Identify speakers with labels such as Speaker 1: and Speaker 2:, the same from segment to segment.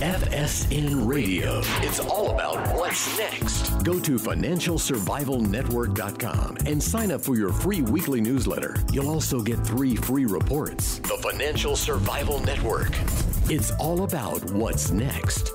Speaker 1: FSN Radio. It's all about what's next. Go to financialsurvivalnetwork.com and sign up for your free weekly newsletter. You'll also get 3 free reports. The Financial Survival Network. It's all about what's next.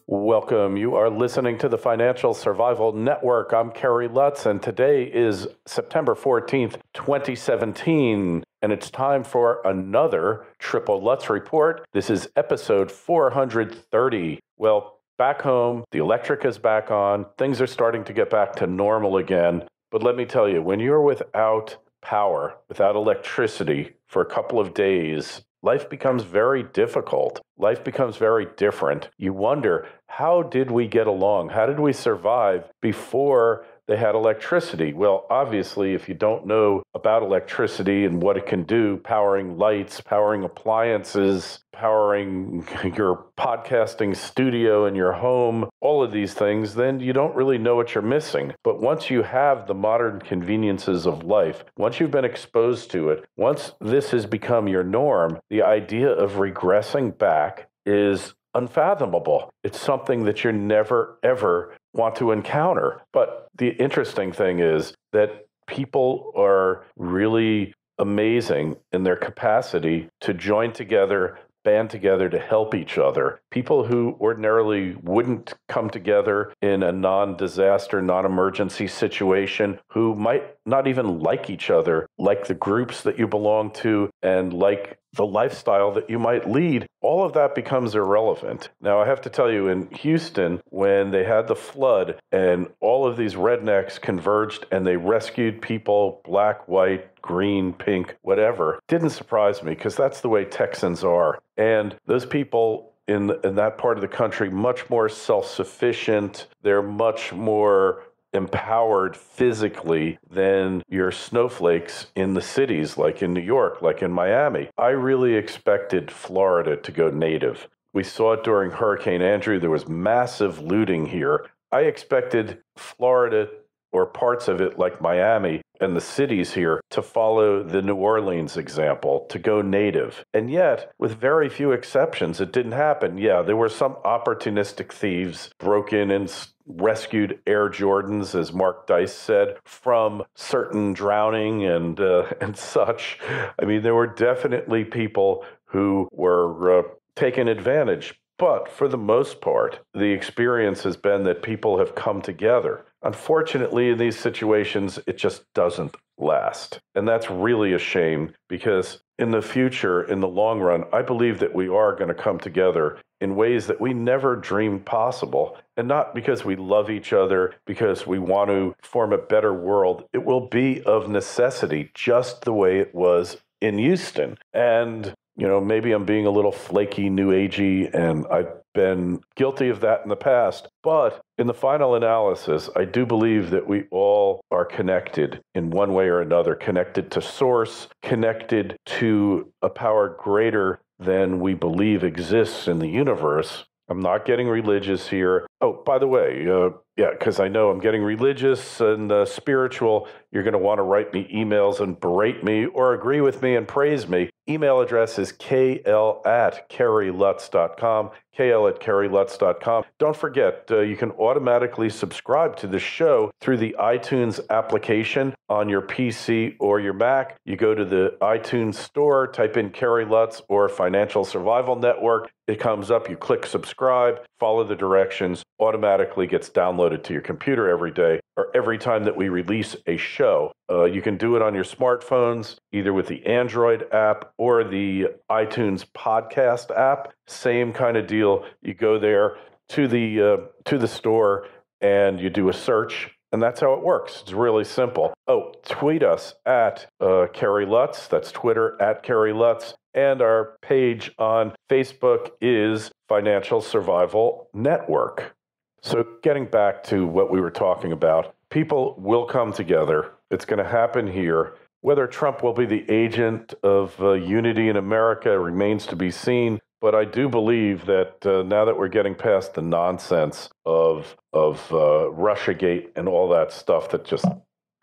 Speaker 2: Welcome. You are listening to the Financial Survival Network. I'm Kerry Lutz, and today is September 14th, 2017, and it's time for another Triple Lutz Report. This is episode 430. Well, back home, the electric is back on. Things are starting to get back to normal again. But let me tell you, when you're without power, without electricity for a couple of days, life becomes very difficult. Life becomes very different. You wonder, how did we get along? How did we survive before they had electricity? Well, obviously, if you don't know about electricity and what it can do, powering lights, powering appliances, powering your podcasting studio in your home, all of these things, then you don't really know what you're missing. But once you have the modern conveniences of life, once you've been exposed to it, once this has become your norm, the idea of regressing back is unfathomable. It's something that you never, ever want to encounter. But the interesting thing is that people are really amazing in their capacity to join together, band together to help each other. People who ordinarily wouldn't come together in a non-disaster, non-emergency situation, who might not even like each other, like the groups that you belong to, and like the lifestyle that you might lead, all of that becomes irrelevant. Now, I have to tell you, in Houston, when they had the flood and all of these rednecks converged and they rescued people, black, white, green, pink, whatever, didn't surprise me because that's the way Texans are. And those people in that part of the country, much more self-sufficient, they're much more empowered physically than your snowflakes in the cities, like in New York, like in Miami. I really expected Florida to go native. We saw it during Hurricane Andrew. There was massive looting here. I expected Florida, or parts of it like Miami and the cities here, to follow the New Orleans example, to go native. And yet, with very few exceptions, it didn't happen. Yeah, there were some opportunistic thieves broke in and rescued Air Jordans, as Mark Dice said, from certain drowning and such. I mean, there were definitely people who were taken advantage. But for the most part, the experience has been that people have come together. Unfortunately, in these situations, it just doesn't last. And that's really a shame because in the future, in the long run, I believe that we are going to come together in ways that we never dreamed possible. And not because we love each other, because we want to form a better world. It will be of necessity, just the way it was in Houston. And you know, maybe I'm being a little flaky, new agey, and I've been guilty of that in the past. But in the final analysis, I do believe that we all are connected in one way or another, connected to source, connected to a power greater than we believe exists in the universe. I'm not getting religious here. Oh, by the way, because I know I'm getting religious and spiritual. You're going to want to write me emails and berate me or agree with me and praise me. Email address is kl@kerrylutz.com, kl@kerrylutz.com. Don't forget, you can automatically subscribe to the show through the iTunes application on your PC or your Mac. You go to the iTunes store, type in Kerry Lutz or Financial Survival Network. It comes up, you click subscribe, follow the directions, automatically gets downloaded to your computer every day or every time that we release a show. You can do it on your smartphones, either with the Android app or the iTunes podcast app. Same kind of deal. You go there to the store and you do a search. And that's how it works. It's really simple. Oh, tweet us at Kerry Lutz. That's Twitter at Kerry Lutz. And our page on Facebook is Financial Survival Network. So getting back to what we were talking about, people will come together. It's going to happen here. Whether Trump will be the agent of unity in America remains to be seen. But I do believe that now that we're getting past the nonsense of Russiagate and all that stuff that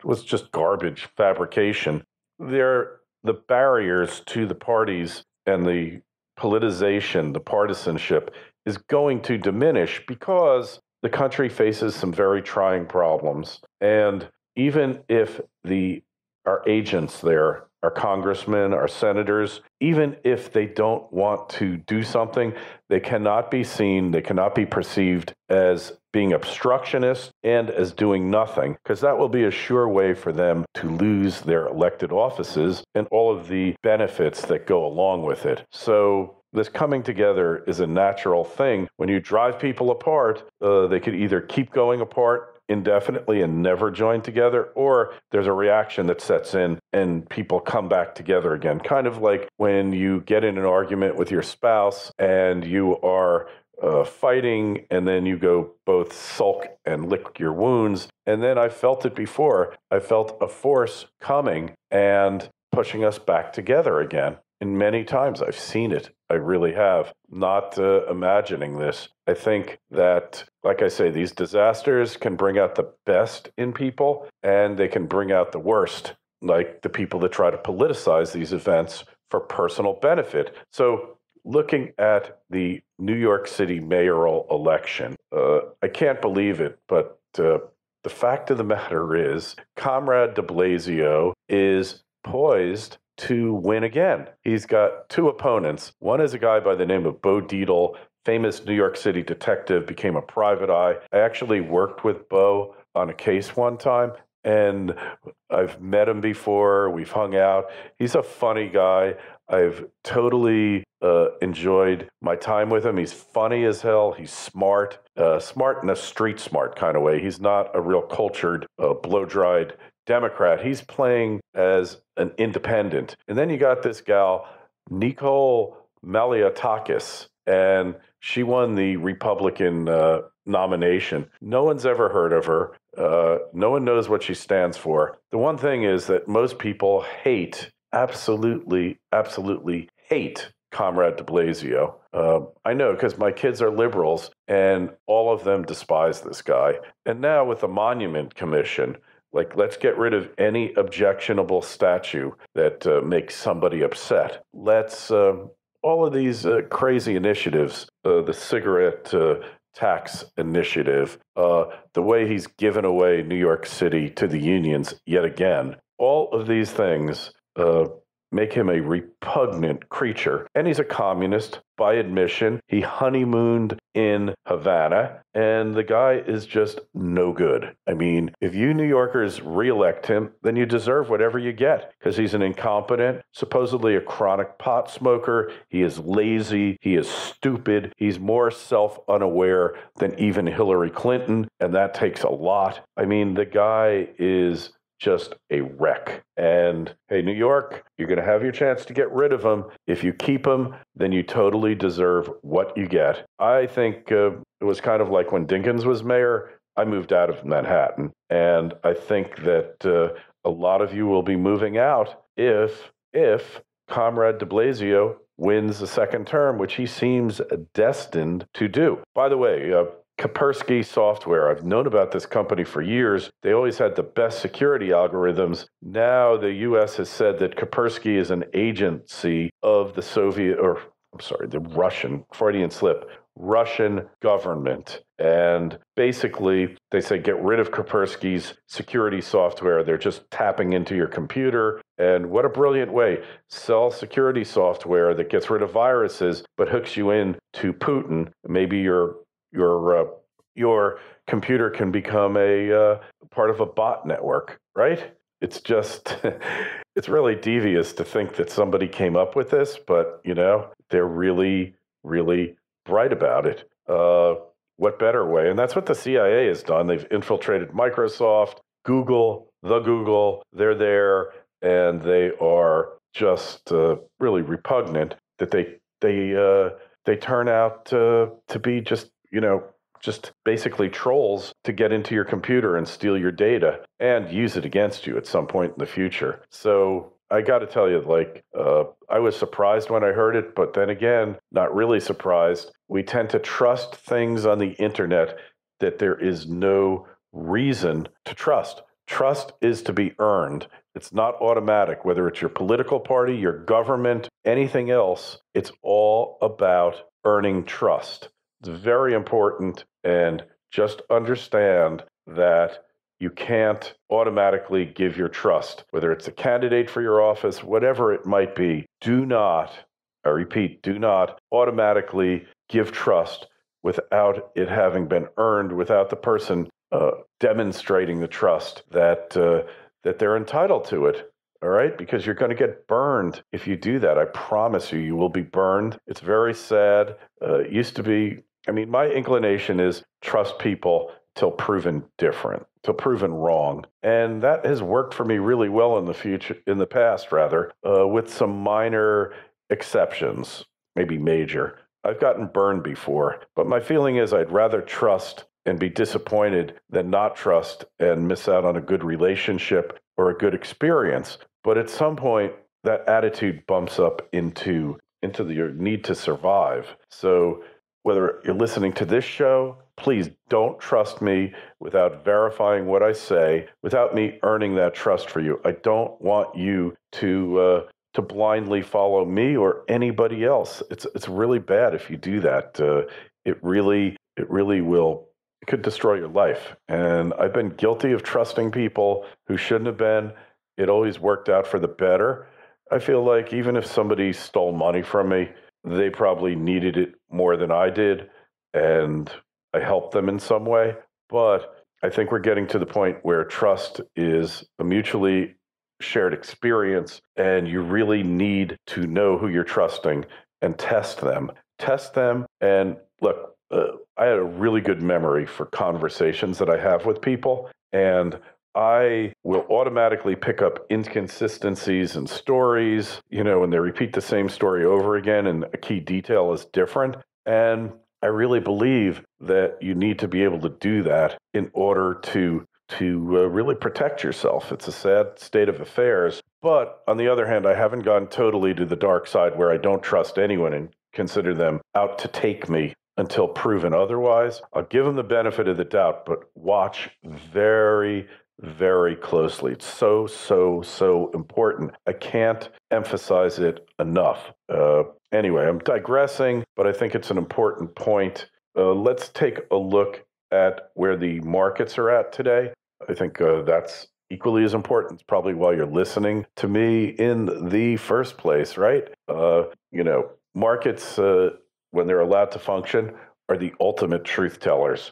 Speaker 2: was just garbage fabrication, the barriers to the parties and the politicization, the partisanship is going to diminish because the country faces some very trying problems. And even if our agents there, our congressmen, our senators, even if they don't want to do something, they cannot be seen, they cannot be perceived as being obstructionist and as doing nothing, because that will be a sure way for them to lose their elected offices and all of the benefits that go along with it. So this coming together is a natural thing. When you drive people apart, they could either keep going apart indefinitely and never join together, or there's a reaction that sets in and people come back together again. Kind of like when you get in an argument with your spouse and you are fighting, and then you go both sulk and lick your wounds. And then I felt it before. I felt a force coming and pushing us back together again. And many times I've seen it. I really have. Not imagining this. I think that, like I say, these disasters can bring out the best in people, and they can bring out the worst, like the people that try to politicize these events for personal benefit. So looking at the New York City mayoral election, I can't believe it, but the fact of the matter is Comrade DiBlasio is poised to win again. He's got two opponents. One is a guy by the name of Bo Dietl, famous New York City detective, became a private eye. I actually worked with Bo on a case one time, and I've met him before. We've hung out. He's a funny guy. I've totally enjoyed my time with him. He's funny as hell. He's smart, smart in a street smart kind of way. He's not a real cultured, blow-dried Democrat. He's playing as an independent. And then you got this gal, Nicole Malliotakis, and she won the Republican nomination. No one's ever heard of her. No one knows what she stands for. The one thing is that most people hate, absolutely hate Comrade DiBlasio. I know, because my kids are liberals, and all of them despise this guy. And now with the Monument Commission, like, let's get rid of any objectionable statue that makes somebody upset. Let's, all of these crazy initiatives, the cigarette tax initiative, the way he's given away New York City to the unions yet again, all of these things make him a repugnant creature. And he's a communist by admission. He honeymooned in Havana, and the guy is just no good. I mean, if you New Yorkers reelect him, then you deserve whatever you get, because he's an incompetent, supposedly a chronic pot smoker. He is lazy. He is stupid. He's more self-unaware than even Hillary Clinton, and that takes a lot. I mean, the guy is just a wreck. And hey, New York, you're going to have your chance to get rid of him. If you keep him, then you totally deserve what you get. I think it was kind of like when Dinkins was mayor. I moved out of Manhattan, and I think that a lot of you will be moving out if Comrade DiBlasio wins the second term, which he seems destined to do. By the way, Kaspersky Software. I've known about this company for years. They always had the best security algorithms. Now the U.S. has said that Kaspersky is an agency of the Russian, Freudian slip, Russian government. And basically, they say get rid of Kaspersky's security software. They're just tapping into your computer. And what a brilliant way. Sell security software that gets rid of viruses, but hooks you in to Putin. Maybe your computer can become a part of a bot network, right? It's just, it's really devious to think that somebody came up with this, but, they're really, really bright about it. What better way? And that's what the CIA has done. They've infiltrated Microsoft, Google, they're there, and they are just really repugnant that they turn out to be just basically trolls to get into your computer and steal your data and use it against you at some point in the future. So I got to tell you, I was surprised when I heard it, but then again, not really surprised. We tend to trust things on the internet that there is no reason to trust. Trust is to be earned. It's not automatic, whether it's your political party, your government, anything else. It's all about earning trust. It's very important, and just understand that you can't automatically give your trust, whether it's a candidate for your office, whatever it might be. Do not, I repeat, do not automatically give trust without it having been earned, without the person demonstrating the trust that they're entitled to it. All right, because you're going to get burned if you do that. I promise you, you will be burned. It's very sad. It used to be. I mean, my inclination is trust people till proven different, till proven wrong, and that has worked for me really well in the past, with some minor exceptions, maybe major. I've gotten burned before, but my feeling is I'd rather trust and be disappointed than not trust and miss out on a good relationship or a good experience. But at some point, that attitude bumps up into your need to survive. So whether you're listening to this show, please don't trust me without verifying what I say, without me earning that trust for you. I don't want you to blindly follow me or anybody else. It's really bad if you do that. It really will. It could destroy your life. And I've been guilty of trusting people who shouldn't have been. It always worked out for the better. I feel like even if somebody stole money from me, they probably needed it more than I did, and I helped them in some way. But I think we're getting to the point where trust is a mutually shared experience, and you really need to know who you're trusting and test them. And look, I had a really good memory for conversations that I have with people, and I will automatically pick up inconsistencies in stories, when they repeat the same story over again and a key detail is different. And I really believe that you need to be able to do that in order to really protect yourself. It's a sad state of affairs. But on the other hand, I haven't gone totally to the dark side where I don't trust anyone and consider them out to take me until proven otherwise. I'll give them the benefit of the doubt, but watch very, very closely. It's so important. I can't emphasize it enough. Anyway, I'm digressing, but I think it's an important point. Let's take a look at where the markets are at today. I think that's equally as important. It's probably why you're listening to me in the first place, right? Markets, when they're allowed to function, are the ultimate truth tellers.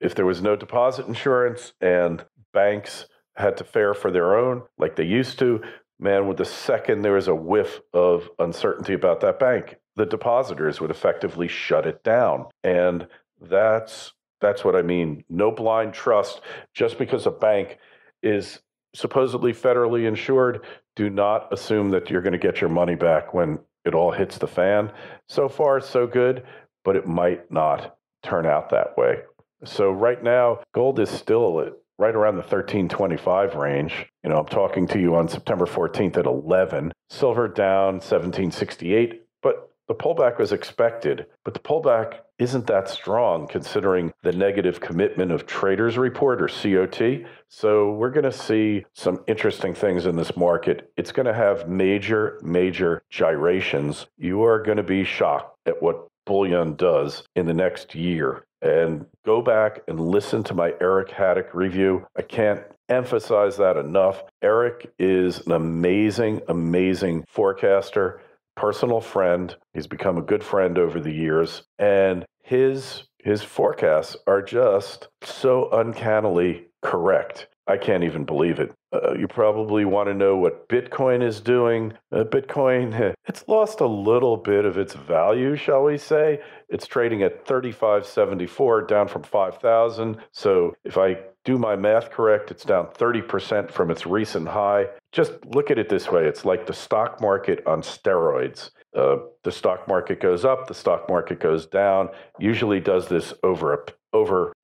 Speaker 2: If there was no deposit insurance and banks had to fare for their own like they used to, man, with the second there was a whiff of uncertainty about that bank, the depositors would effectively shut it down. And that's what I mean. No blind trust. Just because a bank is supposedly federally insured, do not assume that you're going to get your money back when it all hits the fan. So far, so good, but it might not turn out that way. So right now, gold is still at right around the 1325 range. I'm talking to you on September 14th at 11. Silver down 1768, but the pullback was expected. But the pullback isn't that strong considering the negative commitment of traders report, or COT. So we're going to see some interesting things in this market. It's going to have major gyrations. You are going to be shocked at what bullion does in the next year. And go back and listen to my Eric Hadik review. I can't emphasize that enough. Eric is an amazing forecaster, personal friend. He's become a good friend over the years. And his forecasts are just so uncannily correct. I can't even believe it. You probably want to know what Bitcoin is doing. Bitcoin, it's lost a little bit of its value, shall we say. It's trading at 3574, down from 5,000. So if I do my math correct, it's down 30% from its recent high. Just look at it this way. It's like the stock market on steroids. The stock market goes up, the stock market goes down. Usually does this over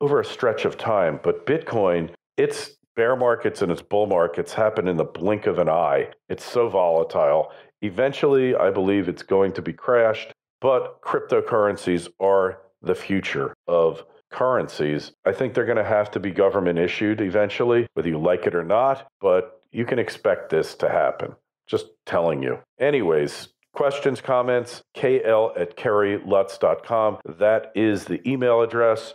Speaker 2: a stretch of time. But Bitcoin, its bear markets and its bull markets happen in the blink of an eye. It's so volatile. Eventually, I believe it's going to be crashed, but cryptocurrencies are the future of currencies. I think they're going to have to be government issued eventually, whether you like it or not, but you can expect this to happen. Just telling you. Anyways, questions, comments, kl@kerrylutz.com. That is the email address.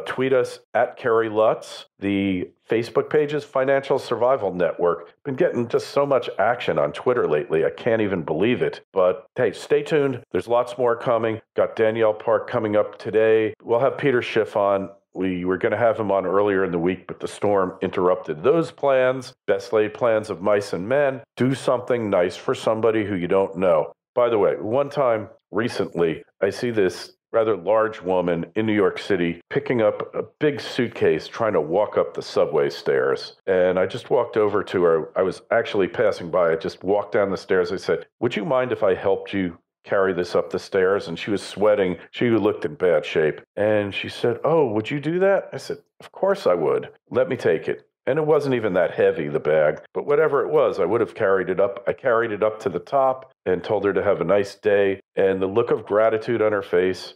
Speaker 2: Tweet us at Kerry Lutz. The Facebook page is Financial Survival Network. Been getting just so much action on Twitter lately. I can't even believe it. But hey, stay tuned. There's lots more coming. Got Danielle Park coming up today. We'll have Peter Schiff on. We were going to have him on earlier in the week, but the storm interrupted those plans. Best laid plans of mice and men. Do something nice for somebody who you don't know. By the way, one time recently, I see this rather large woman in New York City picking up a big suitcase trying to walk up the subway stairs. And I just walked over to her. I was actually passing by. I just walked down the stairs. I said, "Would you mind if I helped you carry this up the stairs?" And she was sweating. She looked in bad shape. And she said, "Oh, would you do that?" I said, "Of course I would. Let me take it." And it wasn't even that heavy, the bag, but whatever it was, I would have carried it up. I carried it up to the top and told her to have a nice day. And the look of gratitude on her face,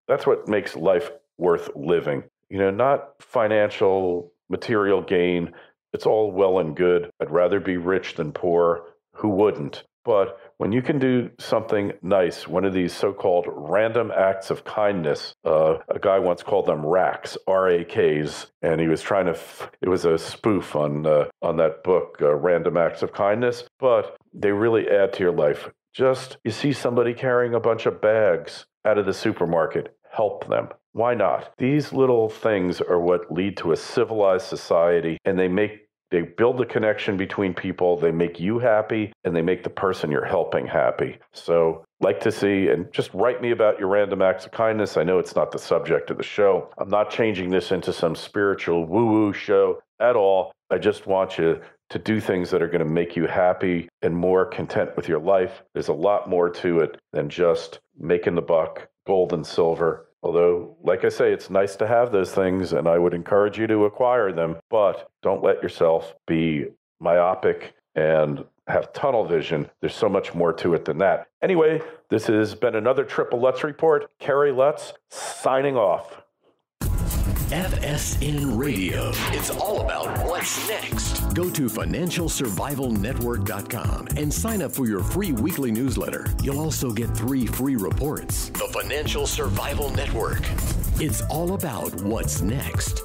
Speaker 2: that's what makes life worth living. Not financial, material gain. It's all well and good. I'd rather be rich than poor. Who wouldn't? But when you can do something nice, one of these so-called random acts of kindness, a guy once called them RAKs, R-A-Ks, and he was trying to, it was a spoof on that book, Random Acts of Kindness, but they really add to your life. Just, you see somebody carrying a bunch of bags out of the supermarket, help them. Why not? These little things are what lead to a civilized society, and they build the connection between people, they make you happy, and they make the person you're helping happy. So, like to see, and just write me about your random acts of kindness. I know it's not the subject of the show. I'm not changing this into some spiritual woo-woo show at all. I just want you to do things that are going to make you happy and more content with your life. There's a lot more to it than just making the buck, gold and silver. Although, like I say, it's nice to have those things, and I would encourage you to acquire them, but don't let yourself be myopic and have tunnel vision. There's so much more to it than that. Anyway, this has been another Triple Lutz Report. Kerry Lutz, signing off.
Speaker 1: FSN Radio. It's all about what's next. Go to financialsurvivalnetwork.com and sign up for your free weekly newsletter. You'll also get 3 free reports. The Financial Survival Network. It's all about what's next.